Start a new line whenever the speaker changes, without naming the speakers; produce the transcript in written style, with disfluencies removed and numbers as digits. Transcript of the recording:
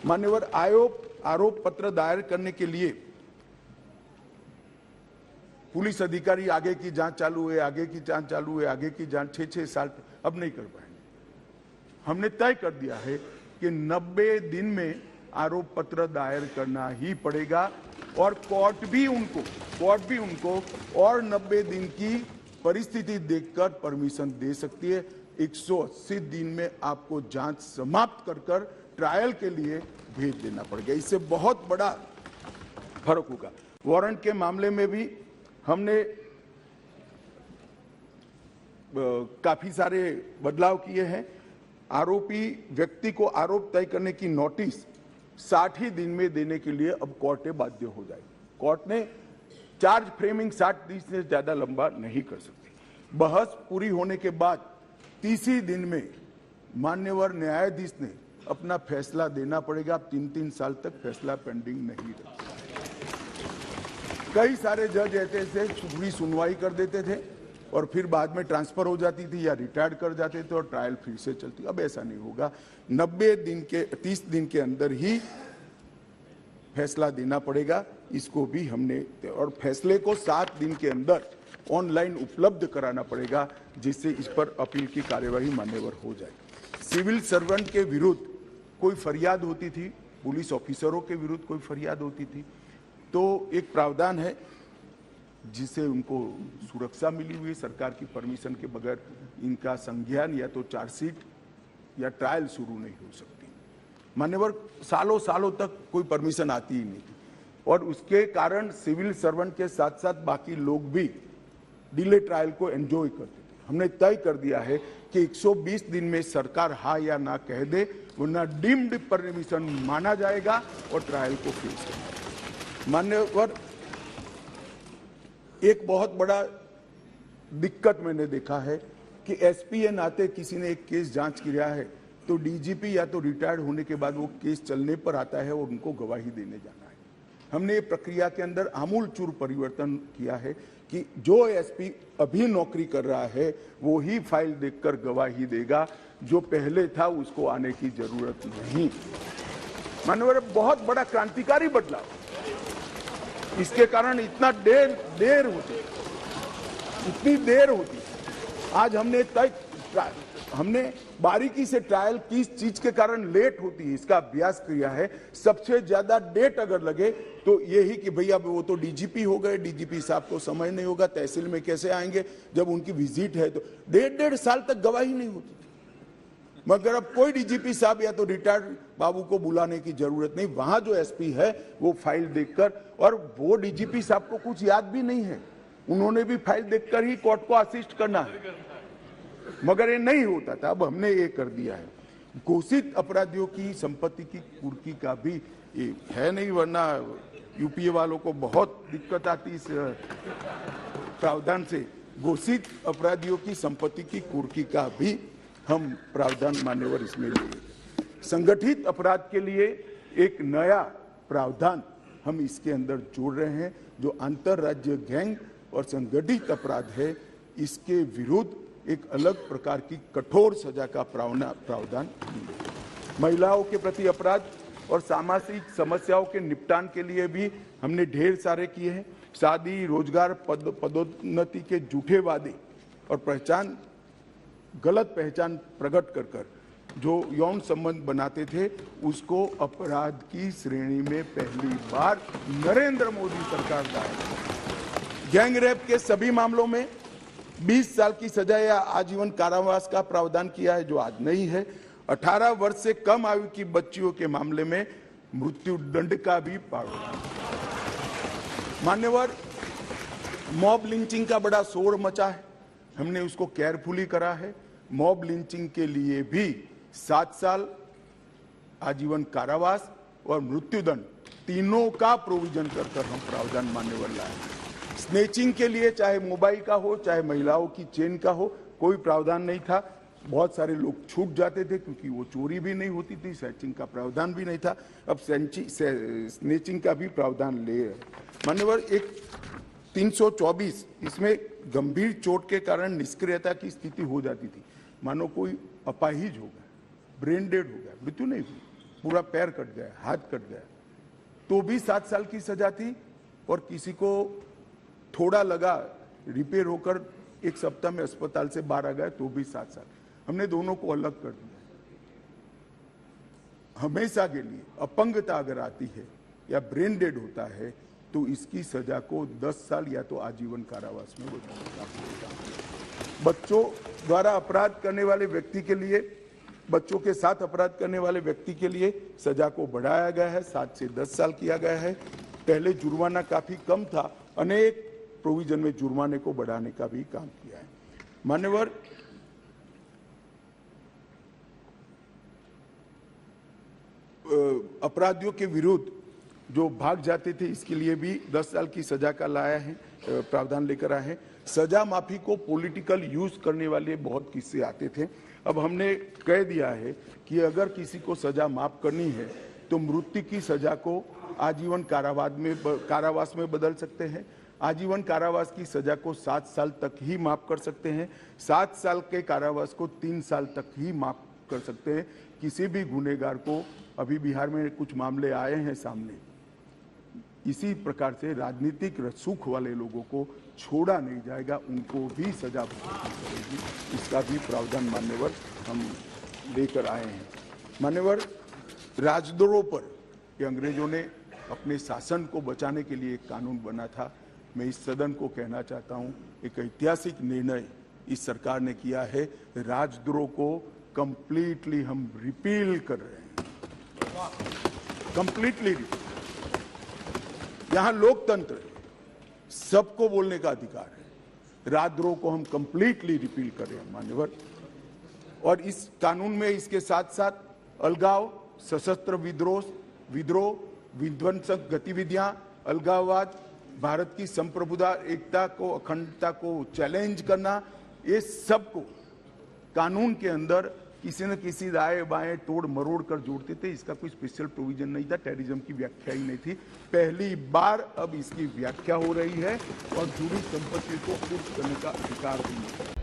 मान्यवर आरोप पत्र दायर करने के लिए पुलिस अधिकारी आगे की जांच चालू है, आगे की जांच चालू है, आगे की जांच 6-6 साल अब नहीं कर पाएंगे। हमने तय कर दिया है कि 90 दिन में आरोप पत्र दायर करना ही पड़ेगा और कोर्ट भी उनको और 90 दिन की परिस्थिति देखकर परमिशन दे सकती है। 180 दिन में आपको जांच समाप्त कर ट्रायल के लिए भेज देना पड़ेगा। इससे बहुत बड़ा फर्क होगा। वारंट के मामले में भी हमने काफी सारे बदलाव किए हैं। आरोपी व्यक्ति को आरोप तय करने की नोटिस 60 ही दिन में देने के लिए अब कोर्ट बाध्य हो जाएगी। कोर्ट ने चार्ज फ्रेमिंग 60 दिन से ज्यादा लंबा नहीं कर सकती। बहस पूरी होने के बाद 30 ही दिन में मान्यवर न्यायाधीश ने अपना फैसला देना पड़ेगा। 3-3 साल तक फैसला पेंडिंग नहीं रह। कई सारे जज ऐसे पूरी सुनवाई कर देते थे और फिर बाद में ट्रांसफर हो जाती थी या रिटायर्ड कर जाते थे और ट्रायल फिर से चलती। अब ऐसा नहीं होगा। 30 दिन के अंदर ही फैसला देना पड़ेगा। इसको भी हमने और फैसले को 7 दिन के अंदर ऑनलाइन उपलब्ध कराना पड़ेगा, जिससे इस पर अपील की कार्यवाही मान्यवर हो जाए। सिविल सर्वेंट के विरुद्ध कोई फरियाद होती थी, पुलिस ऑफिसरों के विरुद्ध कोई फरियाद होती थी, तो एक प्रावधान है जिसे उनको सुरक्षा मिली हुई सरकार की परमिशन के बगैर इनका संज्ञान या तो चार्जशीट या ट्रायल शुरू नहीं हो सकती। मान्यवर सालों तक कोई परमिशन आती ही नहीं थी और उसके कारण सिविल सर्वेंट के साथ साथ बाकी लोग भी डिले ट्रायल को एंजॉय करते थे। हमने तय कर दिया है कि 120 दिन में सरकार हाँ या ना कह दे, वरना डीम्ड परमिशन माना जाएगा और ट्रायल को फेस करेगा। मान्यवर एक बहुत बड़ा दिक्कत मैंने देखा है कि एसपीएन आते किसी ने एक केस जांच किया है तो डीजीपी या तो रिटायर्ड होने के बाद वो केस चलने पर आता है और उनको गवाही देने जाना है। हमने ये प्रक्रिया के अंदर आमूलचूर परिवर्तन किया है कि जो एसपी अभी नौकरी कर रहा है वो ही फाइल देखकर गवाही देगा, जो पहले था उसको आने की जरूरत नहीं। माननीय बहुत बड़ा क्रांतिकारी बदलाव। इसके कारण इतना देर होती। आज हमने बारीकी से ट्रायल किस चीज के कारण लेट होती है इसका अभ्यास किया है। सबसे ज्यादा डेट अगर लगे तो यही कि भैया वो तो डीजीपी हो गए, डीजीपी साहब को समय नहीं होगा, तहसील में कैसे आएंगे जब उनकी विजिट है, तो 1.5 साल तक गवाही नहीं होती। मगर अब कोई डीजीपी साहब या तो रिटायर्ड बाबू को बुलाने की जरूरत नहीं, वहां जो एसपी है वो फाइल देखकर, और वो डीजीपी साहब को कुछ याद भी नहीं है, उन्होंने भी फाइल देखकर ही कोर्ट को असिस्ट करना है, मगर ये नहीं होता था। अब हमने ये कर दिया है। घोषित अपराधियों की संपत्ति की कुर्की का भी ये है नहीं, वरना यूपीए वालों को बहुत दिक्कत आती इस प्रावधान से। घोषित अपराधियों की संपत्ति की कुर्की का भी हम प्रावधान मान्यवर इसमें लिए। संगठित अपराध के लिए एक नया प्रावधान हम इसके अंदर जोड़ रहे हैं, जो अंतरराज्य गैंग और संगठित अपराध है, इसके विरुद्ध एक अलग प्रकार की कठोर सजा का प्रावधान। महिलाओं के प्रति अपराध और सामाजिक समस्याओं के निपटान के लिए भी हमने ढेर सारे किए हैं। शादी, रोजगार, पदोन्नति के झूठे वादे और गलत पहचान प्रकट कर जो यौन संबंध बनाते थे, उसको अपराध की श्रेणी में पहली बार नरेंद्र मोदी सरकार लाए। गैंग रेप के सभी मामलों में 20 साल की सजा या आजीवन कारावास का प्रावधान किया है, जो आज नहीं है। 18 वर्ष से कम आयु की बच्चियों के मामले में मृत्यु दंड का भी प्रावधान। मान्यवर, मॉब लिंचिंग का बड़ा शोर मचा है, हमने उसको केयरफुली करा है। मॉब लिंचिंग के लिए भी 7 साल, आजीवन कारावास और मृत्युदंड तीनों का प्रोविजन कर हम प्रावधान मान्यवर लाए। स्नेचिंग के लिए चाहे मोबाइल का हो चाहे महिलाओं की चेन का हो, कोई प्रावधान नहीं था। बहुत सारे लोग छूट जाते थे क्योंकि वो चोरी भी नहीं होती थी, स्नेचिंग का प्रावधान भी नहीं था। अब स्नेचिंग का भी प्रावधान ले रहे। मान्यवर, एक 324 इसमें गंभीर चोट के कारण निष्क्रियता की स्थिति हो जाती थी। मानो कोई अपाहिज हो गया, ब्रेन डेड हो गया, मृत्यु नहीं हुई, पूरा पैर कट गया, हाथ कट गया, तो भी 7 साल की सजा थी। और किसी को थोड़ा लगा, रिपेयर होकर 1 सप्ताह में अस्पताल से बाहर आ गया, तो भी 7 साल। हमने दोनों को अलग कर दिया। हमेशा के लिए अपंगता अगर आती है या ब्रेन डेड होता है तो इसकी सजा को 10 साल या तो आजीवन कारावास में बदलना। बच्चों द्वारा अपराध करने वाले व्यक्ति के लिए, बच्चों के साथ अपराध करने वाले व्यक्ति के लिए सजा को बढ़ाया गया है, 7 से 10 साल किया गया है। पहले जुर्माना काफी कम था, अनेक प्रोविजन में जुर्माने को बढ़ाने का भी काम किया है। मान्यवर, अपराधियों के विरुद्ध जो भाग जाते थे इसके लिए भी 10 साल की सजा का लाया है, प्रावधान लेकर आए हैं। सजा माफी को पॉलिटिकल यूज करने वाले बहुत किस्से आते थे। अब हमने कह दिया है कि अगर किसी को सजा माफ करनी है तो मृत्यु की सजा को आजीवन कारावास में बदल सकते हैं। आजीवन कारावास की सजा को 7 साल तक ही माफ कर सकते हैं। 7 साल के कारावास को 3 साल तक ही माफ कर सकते हैं। किसी भी गुनहगार को, अभी बिहार में कुछ मामले आए हैं सामने, इसी प्रकार से राजनीतिक रसूख वाले लोगों को छोड़ा नहीं जाएगा, उनको भी सजा भुगतनी पड़ेगी। इसका भी प्रावधान मान्यवर हम लेकर आए हैं। मान्यवर, राजद्रोह पर ये अंग्रेजों ने अपने शासन को बचाने के लिए एक कानून बना था। मैं इस सदन को कहना चाहता हूं, एक ऐतिहासिक निर्णय इस सरकार ने किया है। राजद्रोह को कंप्लीटली हम रिपील कर रहे हैं, कंप्लीटली। यहां लोकतंत्र है, सबको बोलने का अधिकार है। राजद्रोह को हम कंप्लीटली रिपील कर रहे हैं मान्यवर। और इस कानून में इसके साथ साथ अलगाव, सशस्त्र विद्रोह, विध्वंसक गतिविधियां, अलगाववाद, भारत की संप्रभुता, एकता को, अखंडता को चैलेंज करना, ये सब को कानून के अंदर किसी न किसी दाएं बाएं तोड़ मरोड़ कर जोड़ते थे। इसका कोई स्पेशल प्रोविजन नहीं था, टेररिज्म की व्याख्या ही नहीं थी। पहली बार अब इसकी व्याख्या हो रही है और जुड़ी संपत्ति को कुर्क करने का अधिकार भी नहीं है।